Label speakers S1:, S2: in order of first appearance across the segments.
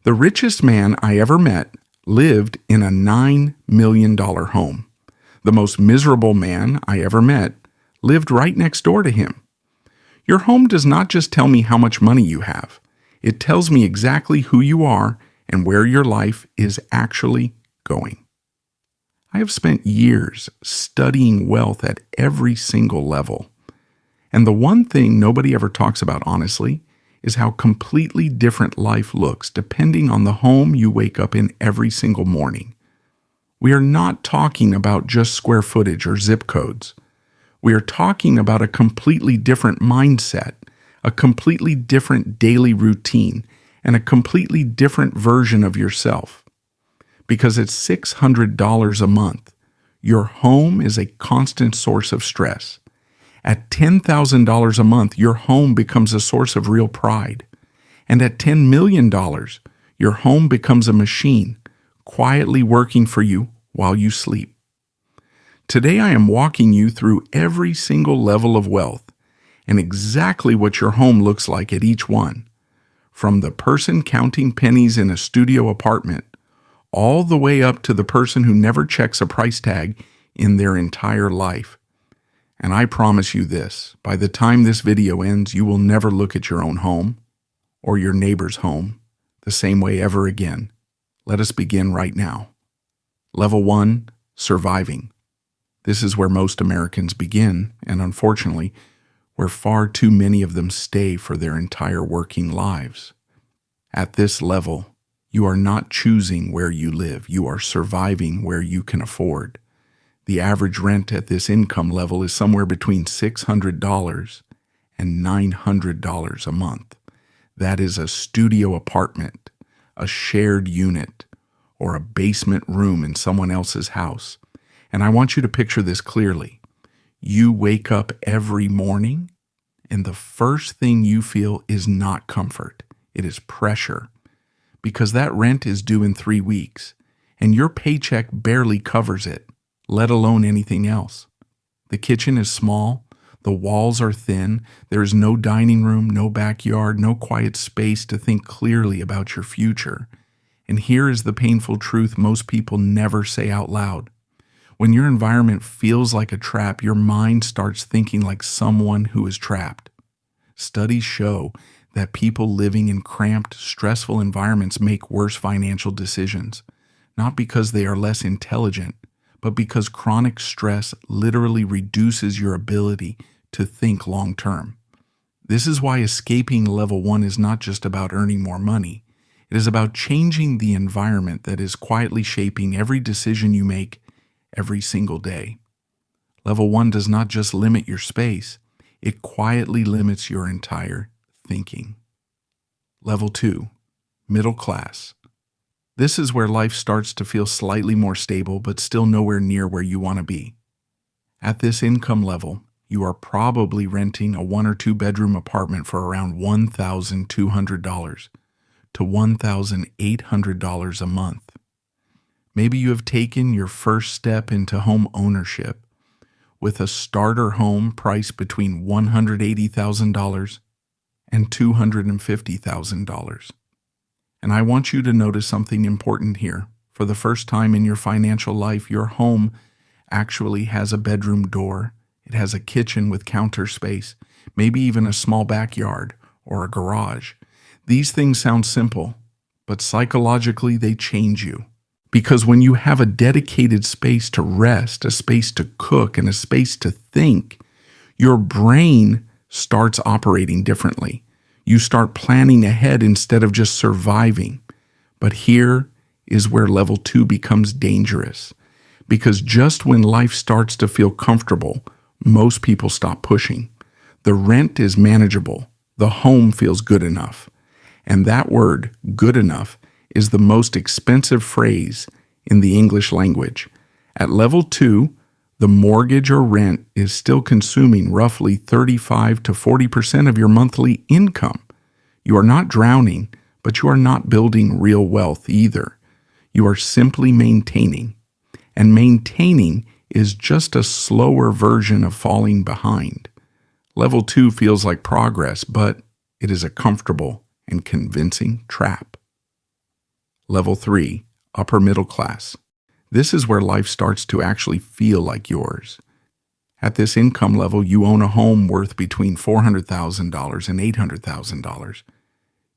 S1: The richest man I ever met lived in a $9 million home. The most miserable man I ever met lived right next door to him. Your home does not just tell me how much money you have. It tells me exactly who you are and where your life is actually going. I have spent years studying wealth at every single level. And the one thing nobody ever talks about honestly is how completely different life looks depending on the home you wake up in every single morning. We are not talking about just square footage or zip codes. We are talking about a completely different mindset, a completely different daily routine, and a completely different version of yourself. Because at $600 a month, your home is a constant source of stress. At $10,000 a month, your home becomes a source of real pride. And at $10 million, your home becomes a machine, quietly working for you while you sleep. Today I am walking you through every single level of wealth and exactly what your home looks like at each one. From the person counting pennies in a studio apartment, all the way up to the person who never checks a price tag in their entire life. And I promise you this, by the time this video ends, you will never look at your own home or your neighbor's home the same way ever again. Let us begin right now. Level 1, surviving. This is where most Americans begin, and unfortunately, where far too many of them stay for their entire working lives. At this level, you are not choosing where you live. You are surviving where you can afford. The average rent at this income level is somewhere between $600 and $900 a month. That is a studio apartment, a shared unit, or a basement room in someone else's house. And I want you to picture this clearly. You wake up every morning, and the first thing you feel is not comfort. It is pressure. Because that rent is due in 3 weeks, and your paycheck barely covers it, let alone anything else. The kitchen is small, the walls are thin, there is no dining room, no backyard, no quiet space to think clearly about your future. And here is the painful truth most people never say out loud. When your environment feels like a trap, your mind starts thinking like someone who is trapped. Studies show that people living in cramped, stressful environments make worse financial decisions, not because they are less intelligent, but because chronic stress literally reduces your ability to think long term. This is why escaping level 1 is not just about earning more money. It is about changing the environment that is quietly shaping every decision you make every single day. Level 1 does not just limit your space, it quietly limits your entire thinking. Level 2, middle class. This is where life starts to feel slightly more stable, but still nowhere near where you want to be. At this income level, you are probably renting a 1 or 2 bedroom apartment for around $1,200 to $1,800 a month. Maybe you have taken your first step into home ownership with a starter home priced between $180,000 and $250,000. And I want you to notice something important here. For the first time in your financial life, your home actually has a bedroom door. It has a kitchen with counter space, maybe even a small backyard or a garage. These things sound simple, but psychologically they change you. Because when you have a dedicated space to rest, a space to cook, and a space to think, your brain starts operating differently. You start planning ahead instead of just surviving. But here is where level 2 becomes dangerous. Because just when life starts to feel comfortable, most people stop pushing. The rent is manageable. The home feels good enough. And that word, good enough, is the most expensive phrase in the English language. At level 2, the mortgage or rent is still consuming roughly 35 to 40% of your monthly income. You are not drowning, but you are not building real wealth either. You are simply maintaining. And maintaining is just a slower version of falling behind. Level 2 feels like progress, but it is a comfortable and convincing trap. Level 3, upper middle class. This is where life starts to actually feel like yours. At this income level, you own a home worth between $400,000 and $800,000.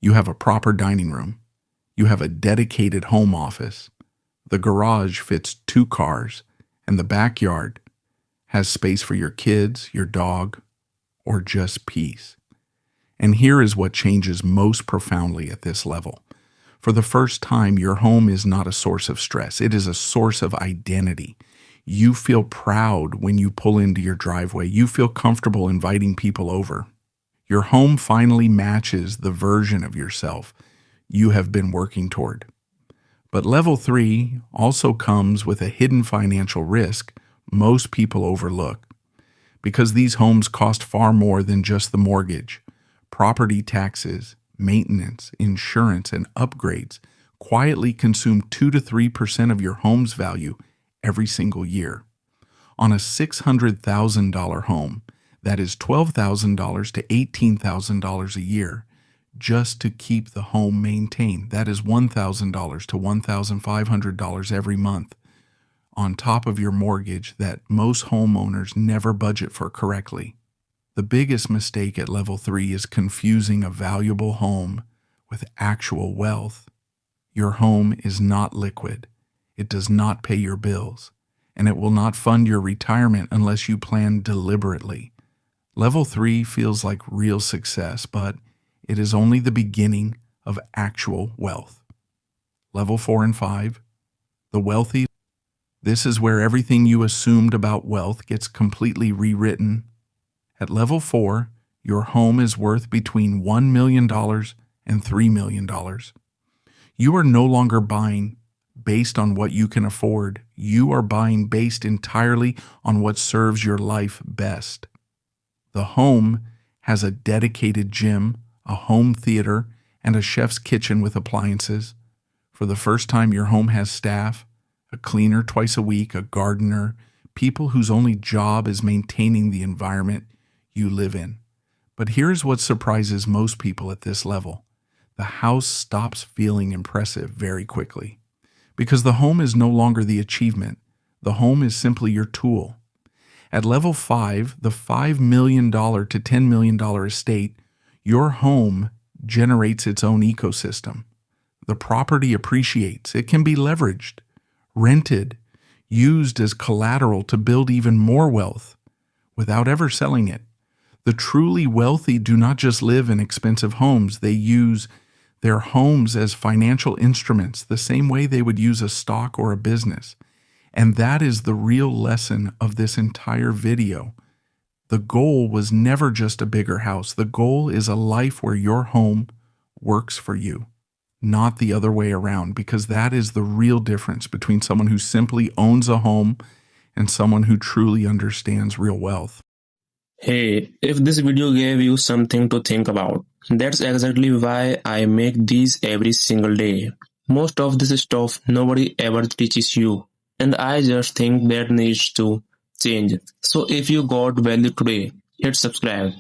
S1: You have a proper dining room. You have a dedicated home office. The garage fits 2 cars, and the backyard has space for your kids, your dog, or just peace. And here is what changes most profoundly at this level. For the first time, your home is not a source of stress. It is a source of identity. You feel proud when you pull into your driveway. You feel comfortable inviting people over. Your home finally matches the version of yourself you have been working toward. But level 3 also comes with a hidden financial risk most people overlook. Because these homes cost far more than just the mortgage. Property taxes, maintenance, insurance, and upgrades quietly consume 2 to 3% of your home's value every single year. On a $600,000 home, that is $12,000 to $18,000 a year just to keep the home maintained. That is $1,000 to $1,500 every month on top of your mortgage that most homeowners never budget for correctly. The biggest mistake at level 3 is confusing a valuable home with actual wealth. Your home is not liquid. It does not pay your bills, and it will not fund your retirement unless you plan deliberately. Level 3 feels like real success, but it is only the beginning of actual wealth. Level 4 and 5, the wealthy. This is where everything you assumed about wealth gets completely rewritten. At level 4, your home is worth between $1 million and $3 million. You are no longer buying based on what you can afford. You are buying based entirely on what serves your life best. The home has a dedicated gym, a home theater, and a chef's kitchen with appliances. For the first time, your home has staff, a cleaner twice a week, a gardener, people whose only job is maintaining the environment you live in. But here's what surprises most people at this level. The house stops feeling impressive very quickly. Because the home is no longer the achievement. The home is simply your tool. At level 5, the $5 million to $10 million estate, your home generates its own ecosystem. The property appreciates. It can be leveraged, rented, used as collateral to build even more wealth without ever selling it. The truly wealthy do not just live in expensive homes. They use their homes as financial instruments, the same way they would use a stock or a business. And that is the real lesson of this entire video. The goal was never just a bigger house. The goal is a life where your home works for you, not the other way around, because that is the real difference between someone who simply owns a home and someone who truly understands real wealth.
S2: Hey, if this video gave you something to think about, that's exactly why I make these every single day. Most of this stuff nobody ever teaches you, and I just think that needs to change. So if you got value today, hit subscribe.